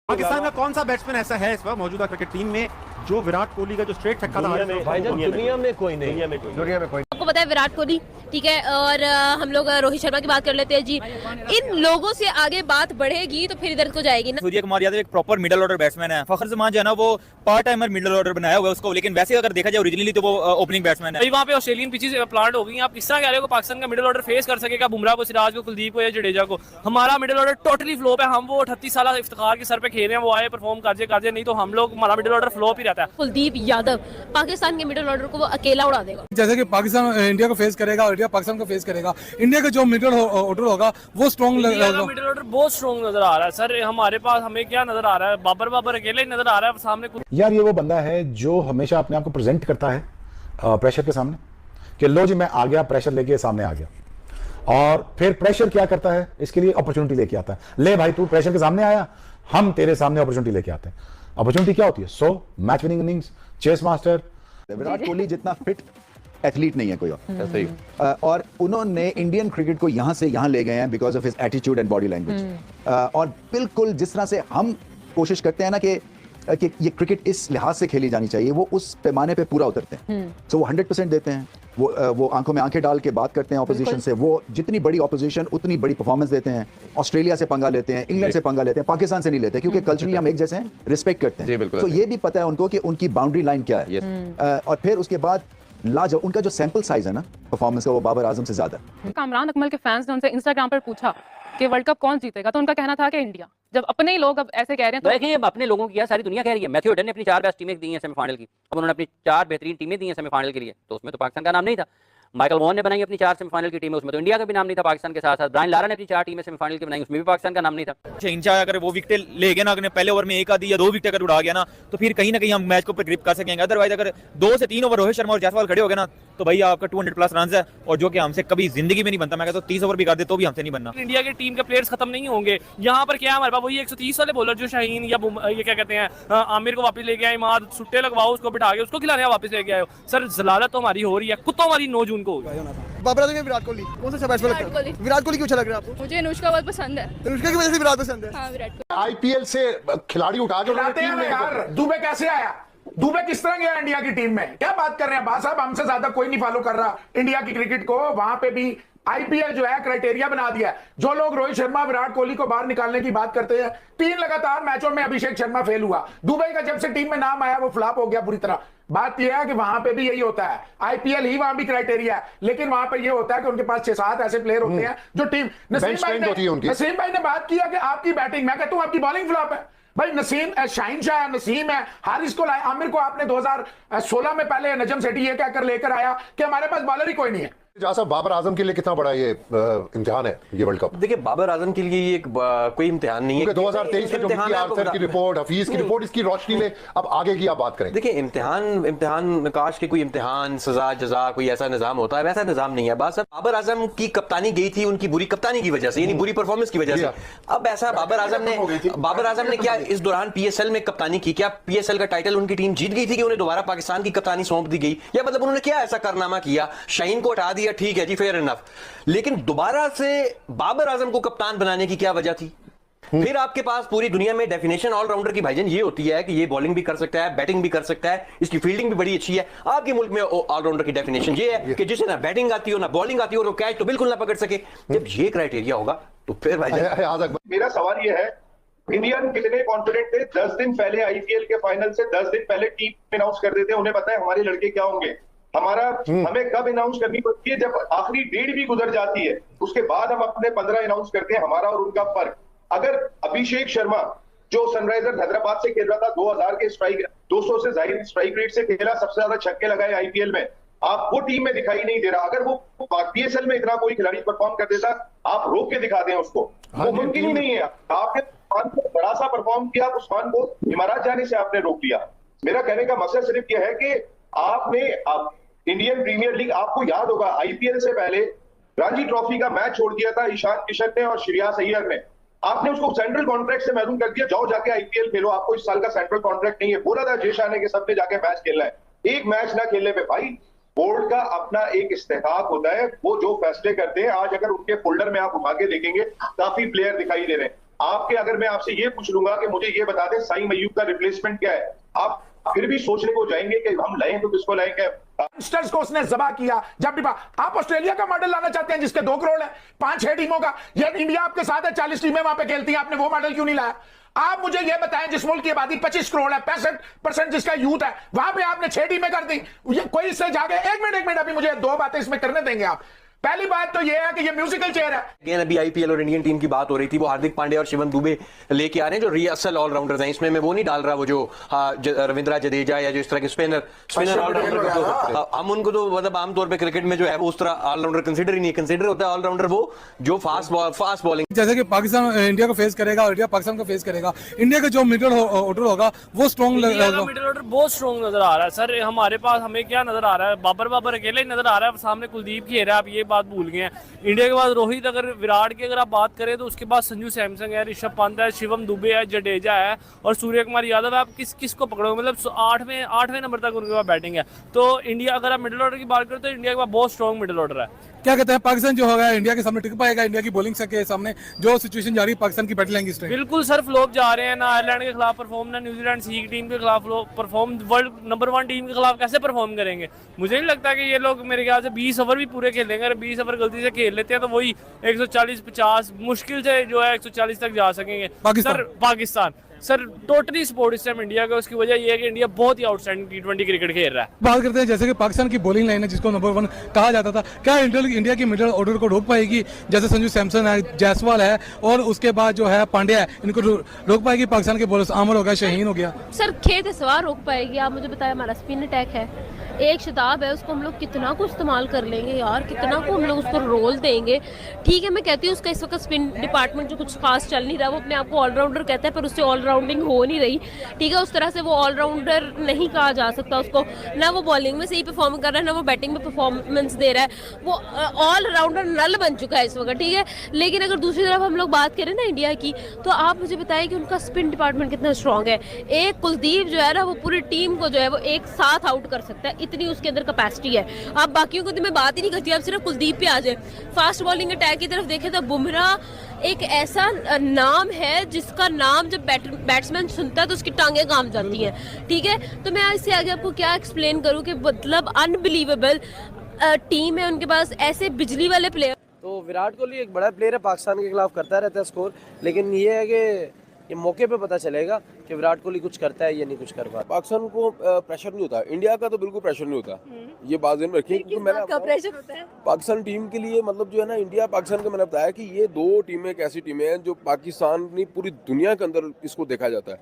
पाकिस्तान का कौन सा बैट्समैन ऐसा है इस वक्त मौजूदा क्रिकेट टीम में जो विराट कोहली का जो स्ट्रेट छक्का था दुनिया में कोई नहीं। आपको पता है विराट कोहली, ठीक है, और हम लोग रोहित शर्मा की बात कर लेते हैं जी। इन लोगों से आगे बात बढ़ेगी तो फिर इधर को जाएगी ना। सूर्य कुमार यादव एक प्रॉपर मिडिल ऑर्डर बैट्समैन है। फखर जमान जो है ना वो पार्ट टाइमर मिडिल ऑर्डर बनाया हुआ है उसको, लेकिन वैसे अगर देखा जाए ओरिजिनली तो वो ओपनिंग बैट्समैन है। वहाँ पे ऑस्ट्रेलियन पिचेस प्लांट हो गई। आप किस तरह कह रहे हो पाकिस्तान का मिडिल ऑर्डर फेस कर सकेगा बुमराह को, सिराज को, कुलदीप को या जडेजा को? हमारा मिडिल ऑर्डर टोटली फ्लॉप है। हम वो 38 साल इफ्तिखार के सर पे खेल रहे हैं, वो आए परफॉर्म कर नहीं तो हम लोग हमारा मिडिल ऑर्डर फ्लॉप ही रहता है। कुलदीप यादव पाकिस्तान के मिडिल ऑर्डर को वो अकेला उड़ा देगा। जैसे कि पाकिस्तान इंडिया को फेस करेगा और इंडिया पाकिस्तान को फेस करेगा, इंडिया का जो मिडिल ऑर्डर होगा वो स्ट्रॉन्ग लगेगा। मिडिल ऑर्डर बहुत स्ट्रॉन्ग नजर आ रहा है सर। हमारे पास हमें क्या नजर आ रहा है? बाबर अकेले ही नजर आ रहा है सामने। यार ये वो बंदा है जो हमेशा अपने आप को प्रेजेंट करता है प्रेशर के सामने कि लो जी मैं आ गया, प्रेशर लेके सामने आ गया, और फिर प्रेशर क्या करता है इसके लिए अपॉर्चुनिटी लेके आता है। ले भाई तू प्रेशर के सामने आया, हम तेरे सामने अपॉर्चुनिटी लेके आते हैं। अपॉर्चुनिटी क्या होती है? 100 match winning innings, chase master. Virat Kohli जितना फिट एथलीट नहीं है कोई और उन्होंने इंडियन क्रिकेट को यहां से यहां ले गए हैं because of his attitude and body language. और बिल्कुल जिस तरह से हम कोशिश करते हैं ना कि ये क्रिकेट इस लिहाज से खेली जानी चाहिए, वो उस पैमाने पे पूरा उतरते हैं। तो वो 100% देते हैं। वो आंखों में आंखें डाल के बात करते हैं ऑपोजिशन से। वो जितनी बड़ी ऑपोजिशन उतनी बड़ी परफॉर्मेंस देते हैं। ऑस्ट्रेलिया से पंगा लेते हैं, इंग्लैंड से पंगा लेते हैं, पाकिस्तान से नहीं लेते क्योंकि कल्चरली हम एक जैसे हैं, रिस्पेक्ट करते हैं। तो ये भी पता है उनको कि उनकी बाउंड्री लाइन क्या है। और फिर उसके बाद लाजवाब उनका जो सैंपल साइज है ना परफॉर्मेंस का, वो बाबर आजम से ज्यादा। कामरान अकमल के फैंस ने उनसे इंस्टाग्राम पर पूछा कि वर्ल्ड कप कौन जीतेगा, तो उनका कहना था कि इंडिया। जब अपने ही लोग अब ऐसे कह रहे हैं तो देखिए अब अपने लोगों की सारी दुनिया कह रही है। मैथ्यू हेडन ने अपनी 4 बेस्ट टीमें दी हैं सेमीफाइनल की। अब उन्होंने अपनी 4 बेहतरीन टीमें दी हैं सेमीफाइनल के लिए, तो उसमें तो पाकिस्तान का नाम नहीं था। माइकल वॉन ने बनाई अपनी 4 सेमीफाइनल की टीमें, उसमें तो इंडिया का भी नाम नहीं था पाकिस्तान के साथ साथ। ब्रायन लारा ने अपनी 4 टीमें सेमीफाइनल की बनाई, उसमें भी पाकिस्तान का नाम नहीं था। शहनशाह अगर वो विकेट ले गया ना, अगर पहले ओवर में 1 आधी या 2 विकेट अगर उड़ा गया ना, तो फिर कहीं ना कहीं हम मैच को ग्रिप कर सकेंगे। अदरवाइज अगर 2 से 3 ओवर रोहित शर्मा और जायसवाल खड़े हो गए ना, तो भाई आपका 200+ रन है, और जो कि हमसे कभी जिंदगी में नहीं बनता। मैं कहता हूं 30 ओवर भी कर दे तो भी हमसे नहीं बनना। इंडिया की टीम के प्लेयर्स खत्म नहीं होंगे। यहाँ पर क्या हमारे पास वही 130 वाले बॉलर जो शाहीन या ये क्या कहते हैं आमिर को वापस लेके आए, इमाद सुट्टे लगवाओ, उसको बिठा के उसको खिलाने वापस लेके आए। सर जलालत तो हमारी हो रही है, कुत्तों हमारी 9 जून को होगी। बाबर आजम या विराट कोहली कौन सा अच्छा बैट्समैन लगता है? विराट कोहली क्यों अच्छा लग रहा है आपको? मुझे अनुष्का बहुत पसंद है। अनुष्का की वजह से विराट पसंद है। हाँ, विराट आईपीएल से खिलाड़ी उठा के दुबे कैसे आया? दुबे किस तरह गया इंडिया की टीम में? क्या बात कर रहे हैं बात साहब? हमसे ज्यादा कोई नहीं फॉलो कर रहा इंडिया की क्रिकेट को। वहां पे भी आईपीएल जो है क्राइटेरिया बना दिया है। जो लोग रोहित शर्मा विराट कोहली को बाहर निकालने की बात करते हैं, 3 लगातार मैचों में अभिषेक शर्मा फेल हुआ। दुबई का जब से टीम में नाम आया वो फ्लॉप हो गया पूरी तरह। बात यह है कि वहां पे भी यही होता है, आईपीएल ही वहां भी क्राइटेरिया है, लेकिन वहां पे ये होता है कि उनके पास 6-7 ऐसे प्लेयर होते हैं जो टीम। नसीम भाई ने बात किया कि आपकी बैटिंग, मैं कहता हूं आपकी बॉलिंग फ्लॉप है। भाई नसीम शाहिनशाह है, नसीम है, हारिस को लाया, आमिर को आपने 2016 में पहले नजम सेठी ये कहकर लेकर आया कि हमारे पास बॉलर ही कोई नहीं है। साहब बाबर आजम के लिए कितना बड़ा ये इम्तिहान है ये वर्ल्ड कप? देखिए बाबर आजम के लिए ये कोई इम्तिहान नहीं है। 2023 में जो आर्थर की रिपोर्ट, हफीज की रिपोर्ट, इसकी रोशनी में अब आगे की आप बात करें। देखिए इम्तिहान काश के कोई इम्तिहान सजा जजा कोई ऐसा निजाम होता है, वैसा निजाम नहीं है। बात बाबर आजम की कप्तानी गई थी उनकी बुरी कप्तानी की वजह से, यानी बुरी परफॉर्मेंस की वजह से। अब ऐसा बाबर आजम ने क्या इस दौरान पीएसएल में कप्तानी की? क्या पीएसएल का टाइटल उनकी टीम जीत गई थी कि उन्हें दोबारा पाकिस्तान की कप्तानी सौंप दी गई? या मतलब उन्होंने क्या ऐसा कारनामा किया? शाहीन को हटा दिया, ठीक है जी, फेयर इनफ, लेकिन दोबारा से बाबर आजम को कप्तान बनाने की क्या वजह थी? फिर आपके पास पूरी दुनिया में डेफिनेशन ऑलराउंडर की भाईजान ये होती है कि ये बॉलिंग भी कर सकता है, बैटिंग भी कर सकता है, इसकी फील्डिंग भी बड़ी अच्छी है। आपके मुल्क में ऑलराउंडर की डेफिनेशन ये है कि जिसे ना बैटिंग आती हो ना बॉलिंग आती हो, और कैच तो बिल्कुल ना पकड़ सके। जब ये क्राइटेरिया होगा तो फिर भाईजान मेरा सवाल ये है, इंडियन कितने कॉन्फिडेंट थे 10 दिन पहले आईपीएल के फाइनल से 10 दिन पहले टीम अनाउंस कर देते हैं? उन्हें पता है हमारे लड़के क्या होंगे। हमें कब अनाउंस करनी पड़ती है? जब आखिरी डेट भी गुजर जाती है, उसके बाद हम अपने 15 अनाउंस करते हैं। हमारा और उनका फर्क, अगर अभिषेक शर्मा जो सनराइजर्स हैदराबाद से खेल रहा था 2000 के स्ट्राइक 200 से ज्यादा स्ट्राइक रेट से खेला, सबसे ज्यादा छक्के लगाए आईपीएल में, आप वो टीम में दिखाई नहीं दे रहा। अगर वो पीएसएल में इतना कोई खिलाड़ी परफॉर्म कर देता, आप रोक के दिखा दें उसको, वो मुमकिन ही नहीं है। आपने उस्मान को बड़ा सा परफॉर्म किया, उस्मान को इमारात जाने से आपने रोक दिया। मेरा कहने का मकसद सिर्फ यह है कि आपने इंडियन प्रीमियर लीग, आपको याद होगा आईपीएल से पहले रणजी ट्रॉफी का मैच छोड़ दिया था ईशान किशन ने और श्रेयस अय्यर ने। आपने उसको सेंट्रल कॉन्ट्रैक्ट से महरूम कर दिया, जाओ जाके आईपीएल खेलो, आपको इस साल का सेंट्रल कॉन्ट्रैक्ट नहीं है। बोला था जेशा ने कि सबने जाके मैच खेलना है, एक मैच ना खेलने पे भाई बोर्ड का अपना एक इस्तेहाक होता है। वो जो फैसले करते हैं, आज अगर उनके फोल्डर में आप उठा के देखेंगे काफी प्लेयर दिखाई दे रहे हैं। आपके अगर मैं आपसे ये पूछ लूंगा कि मुझे ये बता दें साईं मयूब का रिप्लेसमेंट क्या है, आप फिर भी सोचने को जाएंगे कि हम लाएं तो किसको लाएंगे। यंगस्टर्स को उसने जबा किया। जब भी आप ऑस्ट्रेलिया का मॉडल लाना चाहते हैं जिसके 2 करोड़ है, 5-6 टीमों का, ये इंडिया आपके साथ है, 40 टीमें वहां पे खेलती हैं, आपने वो मॉडल क्यों नहीं लाया? आप मुझे ये बताएं, जिस मुल्क की आबादी 25 करोड़ है, 65% जिसका यूथ है, वहां पे आपने 6 टीमें कर दी। कोई इससे जाके एक मिनट अभी मुझे 2 बातें इसमें करने देंगे आप। पहली बात तो ये है कि ये म्यूजिकल चेयर है। अगेन अभी आईपीएल और इंडियन टीम की बात हो रही थी, वो हार्दिक पांड्या और शिवम दुबे लेके आ रहे हैं जो रियल ऑलराउंडर्स हैं। इसमें मैं वो नहीं डाल रहा वो जो रविंद्रा जडेजा या जो इस तरह के स्पिनर ऑलराउंडर, हम उनको तो मतलब आमतौर पे क्रिकेट में जो है वो उस तरह ऑलराउंडर कंसिडर ही नहीं, कंसिडर होता है ऑलराउंडर वो जो फास्ट बॉलिंग। जैसे कि पाकिस्तान इंडिया को फेस करेगा और इंडिया पाकिस्तान को फेस करेगा, इंडिया का जो मिडिल ऑर्डर होगा वो स्ट्रॉन्ग इंडिया का मिडिल ऑर्डर बहुत स्ट्रॉन्ग नजर आ रहा है सर। हमारे पास हमें क्या नजर आ रहा है, बाबर अकेले ही नजर आ रहा है, सामने कुलदीप खेल रहा है, आप ये बात भूल गए हैं। इंडिया के बाद रोहित, अगर विराट की अगर आप बात करें तो उसके बाद संजू सैमसन है, ऋषभ पंत है, शिवम दुबे है, जडेजा है और सूर्य कुमार यादव है। आप किसको पकड़ोगे? मतलब 8वें नंबर तक उनके पास बैटिंग है। तो इंडिया, अगर आप मिडिल ऑर्डर की बात करें तो इंडिया के पास बहुत स्ट्रॉन्ग मिडिल ऑर्डर है। क्या कहते हैं, पाकिस्तान जो होगा इंडिया के सामने टिक पाएगा? इंडिया की बॉलिंग के सामने जो सिचुएशन जा रही है पाकिस्तान की बैटिंग लाइन की बिल्कुल सर फ्लॉप जा रहे हैं ना, आयरलैंड के खिलाफ परफॉर्म, ना न्यूजीलैंड सी की टीम के खिलाफ परफॉर्म, वर्ल्ड नंबर 1 टीम के खिलाफ कैसे परफॉर्म करेंगे? मुझे नहीं लगता कि ये लोग मेरे ख्याल से 20 ओवर भी पूरे खेलेंगे। अगर 20 ओवर गलती से खेल लेते हैं तो वही 140-50 मुश्किल से जो है 140 तक जा सकेंगे। पाकिस्तान सर टोटली सपोर्ट इस टाइम इंडिया का। उसकी वजह यह है कि इंडिया बहुत ही आउटस्टैंडिंग T20 क्रिकेट खेल रहा है। बात करते हैं जैसे कि पाकिस्तान की बॉलिंग लाइन है जिसको नंबर 1 कहा जाता था, क्या इंडिया की मिडिल ऑर्डर को रोक पाएगी? जैसे संजू सैमसन है, जायसवाल है और उसके बाद जो है पांड्या है, इनको रोक पाएगी पाकिस्तान के बॉलर्स? आमर हो गया, शाहीन हो गया। सर खेत सवार रोक पाएगी? आप मुझे बताएं, हमारा स्पिन अटैक है, एक शताब है, उसको हम लोग कितना को इस्तेमाल कर लेंगे यार, कितना को हम लोग उसको रोल देंगे। ठीक है, मैं कहती हूँ उसका इस वक्त स्पिन डिपार्टमेंट जो कुछ खास चल नहीं रहा, वो अपने आप को ऑलराउंडर कहता है पर उससे ऑलराउंडिंग हो नहीं रही। ठीक है, उस तरह से वो ऑलराउंडर नहीं कहा जा सकता उसको, ना वो बॉलिंग में सही परफॉर्म कर रहा है, ना वो बैटिंग में परफॉर्मेंस दे रहा है। वो ऑलराउंडर नल बन चुका है इस वक्त। ठीक है, लेकिन अगर दूसरी तरफ हम लोग बात करें ना इंडिया की, तो आप मुझे बताएं कि उनका स्पिन डिपार्टमेंट कितना स्ट्रॉन्ग है। एक कुलदीप जो है ना, वो पूरी टीम को जो है वो एक साथ आउट कर सकता है, इतनी उसके अंदर कैपेसिटी है। आप बाकियों को तो मैं बात ही नहीं करती, आप सिर्फ कुलदीप पे आ जाए। फास्ट बॉलिंग अटैक की तरफ देखें तो बुमराह एक ऐसा नाम है जिसका नाम जब बैट्समैन सुनता है तो उसकी टांगे काम जाती हैं। ठीक है, तो मैं इससे आगे आपको क्या एक्सप्लेन करूं कि मतलब अनबिलीवेबल टीम है उनके पास, ऐसे बिजली वाले प्लेयर। तो विराट कोहली एक बड़ा प्लेयर है, पाकिस्तान के खिलाफ करता रहता है स्कोर, लेकिन ये है कि ये मौके पे पता चलेगा कि विराट कोहली कुछ करता है या नहीं कुछ कर पाता। पाकिस्तान को प्रेशर नहीं होता, इंडिया का तो बिल्कुल प्रेशर नहीं होता, ये बात ध्यान रखिए। क्योंकि मैंने प्रेशर होता है पाकिस्तान टीम के लिए, मतलब जो है ना इंडिया पाकिस्तान का, मैंने बताया कि ये 2 टीमें एक ऐसी टीमें हैं जो पाकिस्तान नहीं पूरी दुनिया के अंदर इसको देखा जाता है।